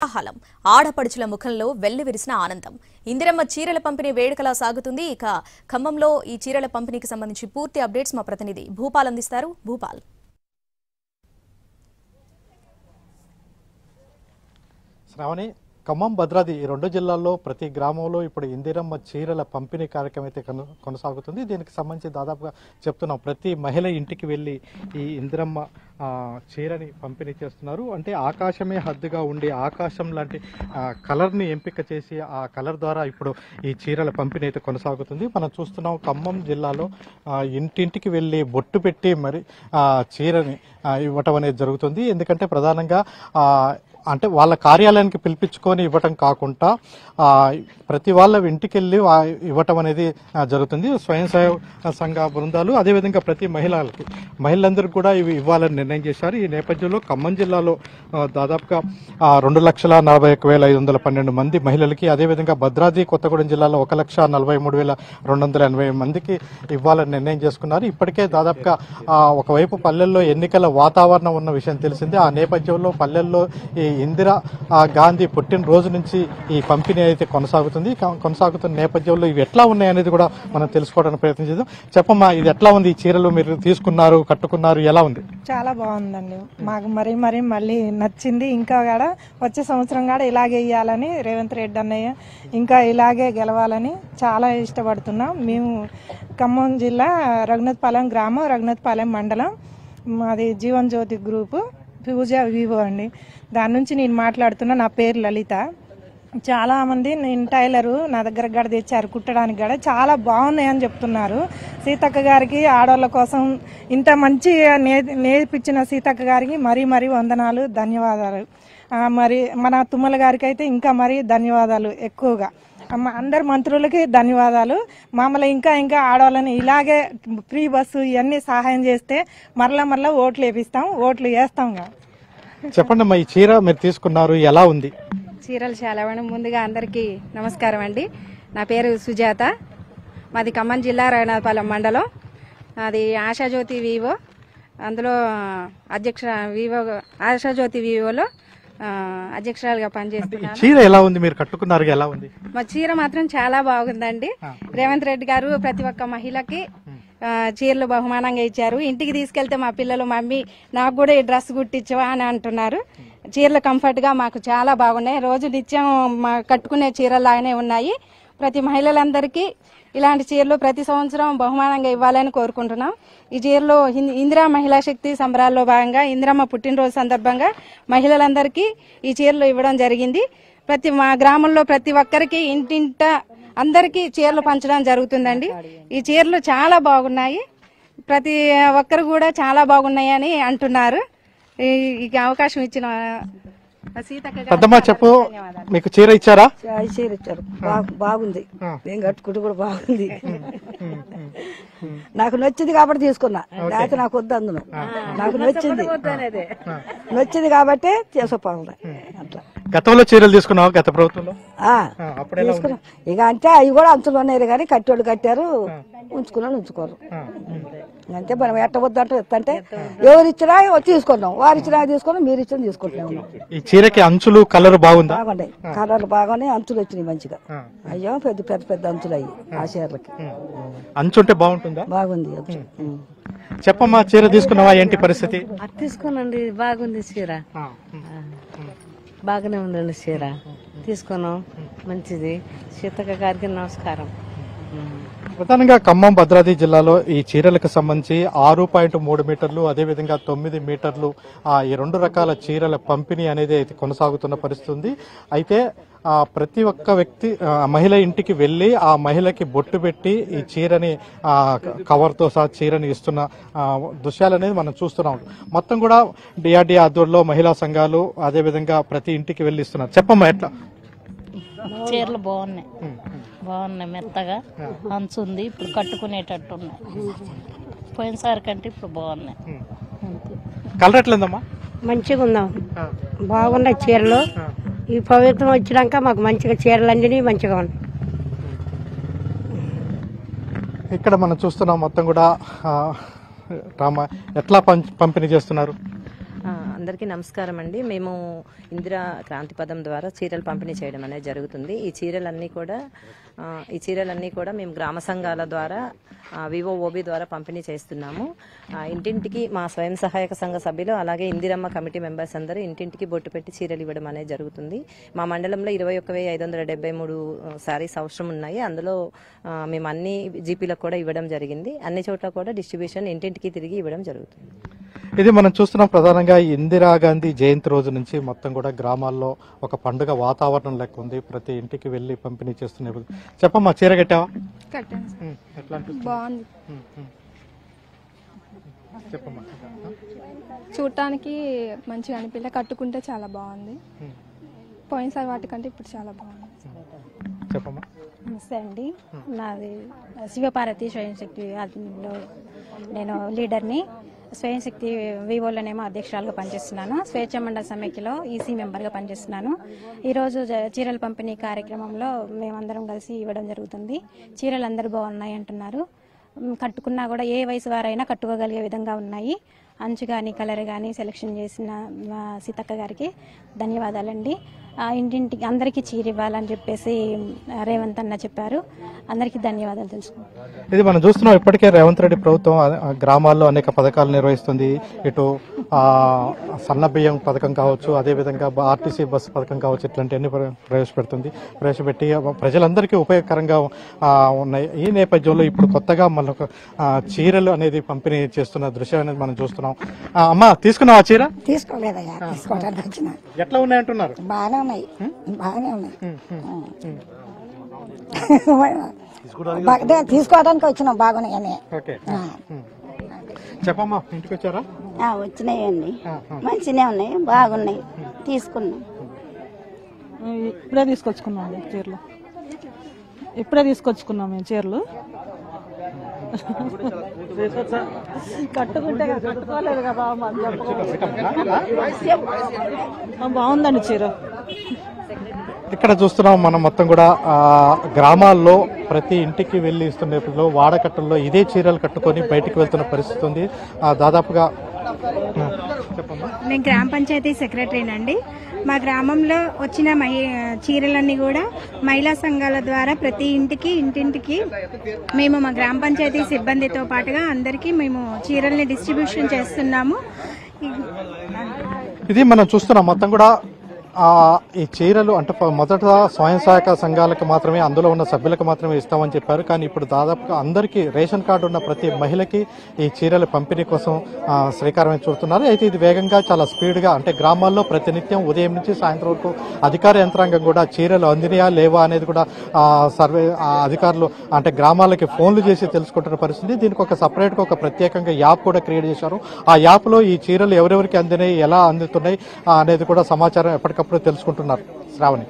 కోలాహలం, ఆడపడుచుల ముఖంలో వెల్లివిరిసిన ఆనందం. ఇందిరమ్మ చీరల పంపిణీ వేడుకలా సాగుతుంది. ఇక ఖమ్మంలో ఈ చీరల పంపిణీకి సంబంధించి పూర్తి అప్డేట్స్ మా ప్రతినిధి భూపాల్ అందిస్తారు. భూపాల్. శ్రావణి, ఖమ్మం, భద్రాద్రి ఈ రెండు జిల్లాల్లో ప్రతి గ్రామంలో ఇప్పుడు ఇందిరమ్మ చీరల పంపిణీ కార్యక్రమం అయితే కొనసాగుతుంది. దీనికి సంబంధించి దాదాపుగా చెప్తున్నాం, ప్రతి మహిళ ఇంటికి వెళ్ళి ఈ ఇందిరమ్మ చీరని పంపిణీ చేస్తున్నారు. అంటే ఆకాశమే హద్దుగా ఉండి ఆకాశం లాంటి కలర్ని ఎంపిక చేసి ఆ కలర్ ద్వారా ఇప్పుడు ఈ చీరల పంపిణీ అయితే కొనసాగుతుంది. మనం చూస్తున్నాం, ఖమ్మం జిల్లాలో ఇంటింటికి వెళ్ళి బొట్టు పెట్టి మరి చీరని ఇవ్వటం అనేది జరుగుతుంది. ఎందుకంటే ప్రధానంగా అంటే వాళ్ళ కార్యాలయానికి పిలిపించుకొని ఇవ్వటం కాకుండా ప్రతి వాళ్ళ ఇంటికి వెళ్ళి ఇవ్వటం అనేది జరుగుతుంది. స్వయం సేవక సంఘ బృందాలు అదేవిధంగా ప్రతి మహిళలందరూ కూడా ఇవి ఇవ్వాలని నిర్ణయం చేశారు. ఈ నేపథ్యంలో ఖమ్మం జిల్లాలో దాదాపుగా 2,41,512 మంది మహిళలకి, అదేవిధంగా భద్రాద్రి కొత్తగూడెం జిల్లాలో 1,43,280 మందికి ఇవ్వాలని నిర్ణయం చేసుకున్నారు. ఇప్పటికే దాదాపుగా ఒకవైపు పల్లెల్లో ఎన్నికల వాతావరణం ఉన్న విషయం తెలిసిందే. ఆ నేపథ్యంలో పల్లెల్లో ఈ ఇందిరా గాంధీ పుట్టినరోజు నుంచి ఈ పంపిణీ అయితే కొనసాగుతున్న నేపథ్యంలో ఇవి ఎట్లా ఉన్నాయి అనేది కూడా మనం తెలుసుకోవడానికి ప్రయత్నం చేద్దాం. చెప్పమ్మా, ఇది ఎట్లా ఉంది? ఈ చీరలు మీరు తీసుకున్నారు, కట్టుకున్నారు, ఎలా ఉంది? చాలా బాగుందండి. మాకు మళ్ళీ నచ్చింది. ఇంకా కూడా వచ్చే సంవత్సరం కూడా ఇలాగే ఇవ్వాలని రేవంత్ రెడ్డి అన్నయ్య ఇంకా ఇలాగే గెలవాలని చాలా ఇష్టపడుతున్నాం. మేము ఖమ్మం జిల్లా రఘునాథపాలెం గ్రామం, రఘునాథపాలెం మండలం, మాది జీవన్ జ్యోతి గ్రూపు, పూజ వివో అండి. దాని నుంచి నేను మాట్లాడుతున్నా. నా పేరు లలిత. చాలా మంది నేను టైలరు నా దగ్గర గడ తెచ్చారు కుట్టడానికి. గడ చాలా బాగున్నాయని చెప్తున్నారు. సీతక్క గారికి, ఆడవాళ్ళ కోసం ఇంత మంచిగా నేర్పించిన సీతక్క గారికి మరీ వందనాలు, ధన్యవాదాలు. మరి మన తుమ్మల గారికి అయితే ఇంకా మరీ ధన్యవాదాలు ఎక్కువగా. అందరు మంత్రులకి ధన్యవాదాలు. మమ్మల్ని ఇంకా ఆడవాళ్ళని ఇలాగే ఫ్రీ బస్సు ఇవన్నీ సహాయం చేస్తే మరలా ఓట్లు వేపిస్తాం, ఓట్లు వేస్తాం. చెప్పండి అమ్మా, ఈ చీర మీరు తీసుకున్నారు, ఎలా ఉంది? చీరలు చాలా బాగుంది. ముందుగా అందరికీ నమస్కారం అండి. నా పేరు సుజాత, మాది ఖమ్మం జిల్లా రఘునాథపాలెం మండలం. అది ఆశాజ్యోతి వివో, అందులో ఆశాజ్యోతి వివోలో అధ్యక్షురాలుగా పనిచేస్తున్నాను. చీర ఎలా ఉంది? మీరు కట్టుకున్నారు, ఎలా ఉంది? మా చీర మాత్రం చాలా బాగుందండి. రేవంత్ రెడ్డి గారు ప్రతి ఒక్క మహిళకి చీరలు బహుమానంగా ఇచ్చారు. ఇంటికి తీసుకెళ్తే మా పిల్లలు, మమ్మీ నాకు కూడా ఈ డ్రెస్ కుట్టించవా అని అంటున్నారు. చీరలు కంఫర్ట్ గా మాకు చాలా బాగున్నాయి. రోజు నిత్యం కట్టుకునే చీరలాగానే ఉన్నాయి. ప్రతి మహిళలందరికీ ఇలాంటి చీరలు ప్రతి సంవత్సరం బహుమానంగా ఇవ్వాలని కోరుకుంటున్నాం. ఈ చీరలో ఇందిరా మహిళా శక్తి సంబరాల్లో భాగంగా ఇందిరమ్మ పుట్టినరోజు సందర్భంగా మహిళలందరికీ ఈ చీరలు ఇవ్వడం జరిగింది. మా గ్రామంలో ప్రతి ఒక్కరికి ఇంటింట అందరికీ చీరలు పంచడం జరుగుతుందండి. ఈ చీరలు చాలా బాగున్నాయి. ప్రతి ఒక్కరు కూడా చాలా బాగున్నాయని అంటున్నారు. ఈ అవకాశం ఇచ్చిన పెద్దమ్మా చెప్పు, మీకు చీర ఇచ్చారా? చీర ఇచ్చారు, బాగుంది. నేను కట్టుకుంటూ కూడా బాగుంది. నాకు నచ్చింది కాబట్టి తీసుకున్నా, లేకపోతే నాకు వద్దు. అందులో నాకు నచ్చింది కాబట్టి చేసుకోవాలి. అట్లా గతంలో చీరలు తీసుకున్నావు గత ప్రభుత్వంలో? తీసుకున్నా. ఇక అంటే అవి కూడా అంచులు ఉన్నాయి కానీ కట్టేవాళ్ళు కట్టారు, ఉంచుకోరు అంతే. మనం ఎట్టవద్దు అంటే ఎవరు ఇచ్చినా తీసుకున్నాం, వారు ఇచ్చినా తీసుకున్నాం, మీరు ఇచ్చిన తీసుకుంటున్నాం. ఈ చీరకి అంచులు కలర్ బాగుంది, బాగున్నాయి. కలర్ బాగున్నాయి, అంచులు వచ్చినాయి మంచిగా. అయ్యో పెద్ద అంచులు అయ్యి ఆ చీరలకి. అంచుంటే బాగుంటుందా? బాగుంది. చెప్పమ్మా, చీర తీసుకున్నావా? ఏంటి పరిస్థితి? తీసుకున్నాండి, బాగుంది చీర, బాగానే ఉందండి చీర. తీసుకున్నాం, మంచిది. సీతక్క గారికి నమస్కారం. ప్రధానంగా ఖమ్మం, భద్రాద్రి జిల్లాలో ఈ చీరలకు సంబంధించి 6.3 మీటర్లు, అదేవిధంగా 9 మీటర్లు ఈ రెండు రకాల చీరల పంపిణీ అనేది కొనసాగుతున్న పరిస్థితి ఉంది. అయితే ప్రతి ఒక్క వ్యక్తి మహిళ ఇంటికి వెళ్ళి ఆ మహిళకి బొట్టు పెట్టి ఈ చీరని కవర్తో సహా చీరని ఇస్తున్న దృశ్యాలు అనేది మనం చూస్తున్నాం. మొత్తం కూడా డిఆర్డీ ఆధ్వర్యంలో మహిళా సంఘాలు అదేవిధంగా ప్రతి ఇంటికి వెళ్ళి ఇస్తున్నారు. చెప్పమ్మా, ఎట్లా చీరలు బాగున్నాయి, మెత్తగా అంచు ఉంది. ఇప్పుడు కట్టుకునేటట్టు ఉన్నాయి. పోయినసారి కంటే ఇప్పుడు బాగున్నాయి. కలర్ ఎట్లేదమ్మా? మంచిగా ఉందాం, బాగున్నాయి చీరలు. ఈ పవిత్రం వచ్చినాక మాకు మంచిగా చీరలు అందిని మంచిగా ఉన్నాయి. ఇక్కడ మనం చూస్తున్నాం మొత్తం కూడా రామ ఎట్లా పంపిణీ చేస్తున్నారు? అందరికీ నమస్కారం అండి. మేము ఇందిరా క్రాంతి పథం ద్వారా చీరలు పంపిణీ చేయడం అనేది జరుగుతుంది. ఈ చీరలన్నీ కూడా మేము గ్రామ సంఘాల ద్వారా వివోఓబి ద్వారా పంపిణీ చేస్తున్నాము. ఇంటింటికి మా స్వయం సహాయక సంఘ సభ్యులు అలాగే ఇందిరమ్మ కమిటీ మెంబర్స్ అందరూ ఇంటింటికి బొట్టు పెట్టి చీరలు ఇవ్వడం అనేది జరుగుతుంది. మా మండలంలో 21,573 శారీస్ అవసరం ఉన్నాయి. అందులో మేము అన్ని జీపీలకు కూడా ఇవ్వడం జరిగింది. అన్ని చోట్ల కూడా డిస్ట్రిబ్యూషన్ ఇంటింటికి తిరిగి ఇవ్వడం జరుగుతుంది. ఇది మనం చూస్తున్నాం. ప్రధానంగా ఇందిరాగాంధీ జయంతి రోజు నుంచి మొత్తం కూడా గ్రామాల్లో ఒక పండుగ వాతావరణం లెక్క ఉంది. ప్రతి ఇంటికి వెళ్ళి పంపిణీ చేస్తున్నారు. చెప్పమ్మా, చీర కట్టావా? బాగుంది. చెప్పమ్మా. చూడటానికి మంచిగా అనిపించలే, కట్టుకుంటే చాలా బాగుంది. పోయినసారి వాటికంటే ఇప్పుడు చాలా బాగుంది. చెప్పమ్మా. నమస్తే అండి, నాది శివపార్వతి స్వయం శక్తి లో నేను లీడర్ని. స్వయం శక్తి వివోలోనేమో అధ్యక్షురాలుగా పనిచేస్తున్నాను. స్వేచ్ఛ మండల సమైక్యలో ఈసీ మెంబర్గా పనిచేస్తున్నాను. ఈరోజు చీరల పంపిణీ కార్యక్రమంలో మేమందరం కలిసి ఇవ్వడం జరుగుతుంది. చీరలు అందరూ బాగున్నాయి అంటున్నారు. కట్టుకున్నా కూడా ఏ వయసు వారైనా కట్టుకోగలిగే విధంగా ఉన్నాయి. అంచు కానీ కలర్ కానీ సెలెక్షన్ చేసిన సీతక్క గారికి ధన్యవాదాలండి. ఇంటింటికి అందరికీ చీర ఇవ్వాలని చెప్పేసి రేవంత్ అన్న చెప్పారు. అందరికీ ధన్యవాదాలు తెలుసుకుంటాం. ఇది మనం చూస్తున్నాం. ఇప్పటికే రేవంత్ రెడ్డి ప్రభుత్వం గ్రామాల్లో అనేక పథకాలు నిర్వహిస్తుంది. ఇటు సన్న బియ్యం పథకం కావచ్చు, అదేవిధంగా ఆర్టీసీ బస్సు పథకం కావచ్చు, ఇట్లాంటివన్నీ ప్రవేశపెట్టి ప్రజలందరికీ ఉపయోగకరంగా ఉన్నాయి. ఈ నేపథ్యంలో ఇప్పుడు కొత్తగా మనకు చీరలు అనేది పంపిణీ చేస్తున్న దృశ్యం అనేది మనం చూస్తున్నాం. అమ్మా, తీసుకున్నావా చీర? తీసుకోలేదయ్యా, తీసుకోవడానికి వచ్చిన. ఎట్లా ఉన్నాయంటున్నారు? బాగానే ఉన్నాయి, బాగానే ఉన్నాయి. తీసుకోవడానికి వచ్చినాం, బాగున్నాయని. చెప్పమ్మా, ఇంటికి వచ్చారా? వచ్చినాయండి, మంచిగా ఉన్నాయి, బాగున్నాయి, తీసుకున్నాం. ఇప్పుడే తీసుకొచ్చుకున్నాం చీరలు, ఇప్పుడే తీసుకొచ్చుకున్నాం మేము చీరలు. కట్టుకుంటే కట్టుకోలేదు కదా, బాగుందండి చీర. ఇక్కడ చూస్తున్నాం మనం మొత్తం కూడా గ్రామాల్లో ప్రతి ఇంటికి వెళ్లి ఇస్తున్న వాడకట్టల్లో ఇదే చీరలు కట్టుకొని బయటికి వెళ్తున్న పరిస్థితి ఉంది. దాదాపుగా నేను గ్రామ పంచాయతీ సెక్రటరీనండి. మా గ్రామంలో వచ్చిన చీరలన్నీ కూడా మహిళా సంఘాల ద్వారా ప్రతి ఇంటింటికి మేము మా గ్రామ పంచాయతీ సిబ్బందితో పాటుగా అందరికీ మేము చీరల్ని డిస్ట్రిబ్యూషన్ చేస్తున్నాము. ఇది మనం చూస్తున్నాం. మొత్తం కూడా ఈ చీరలు అంటే మొదట స్వయం సహాయక సంఘాలకు మాత్రమే, అందులో ఉన్న సభ్యులకు మాత్రమే ఇస్తామని చెప్పారు. కానీ ఇప్పుడు దాదాపుగా అందరికీ రేషన్ కార్డు ఉన్న ప్రతి మహిళకి ఈ చీరల పంపిణీ కోసం శ్రీకారం చుడుతున్నారు. అయితే ఇది వేగంగా, చాలా స్పీడ్గా, అంటే గ్రామాల్లో ప్రతినిత్యం ఉదయం నుంచి సాయంత్రం వరకు అధికార యంత్రాంగం కూడా చీరలు అందినయా లేవా అనేది కూడా సర్వే అధికారులు అంటే గ్రామాలకి ఫోన్లు చేసి తెలుసుకుంటున్న పరిస్థితి. దీనికి ఒక సపరేట్గా ఒక ప్రత్యేకంగా యాప్ కూడా క్రియేట్ చేశారు. ఆ యాప్లో ఈ చీరలు ఎవరెవరికి అందినాయి, ఎలా అందుతున్నాయి అనేది కూడా సమాచారం ఎప్పటికప్పుడు తెలుసుకుంటున్నారు. శ్రావణి.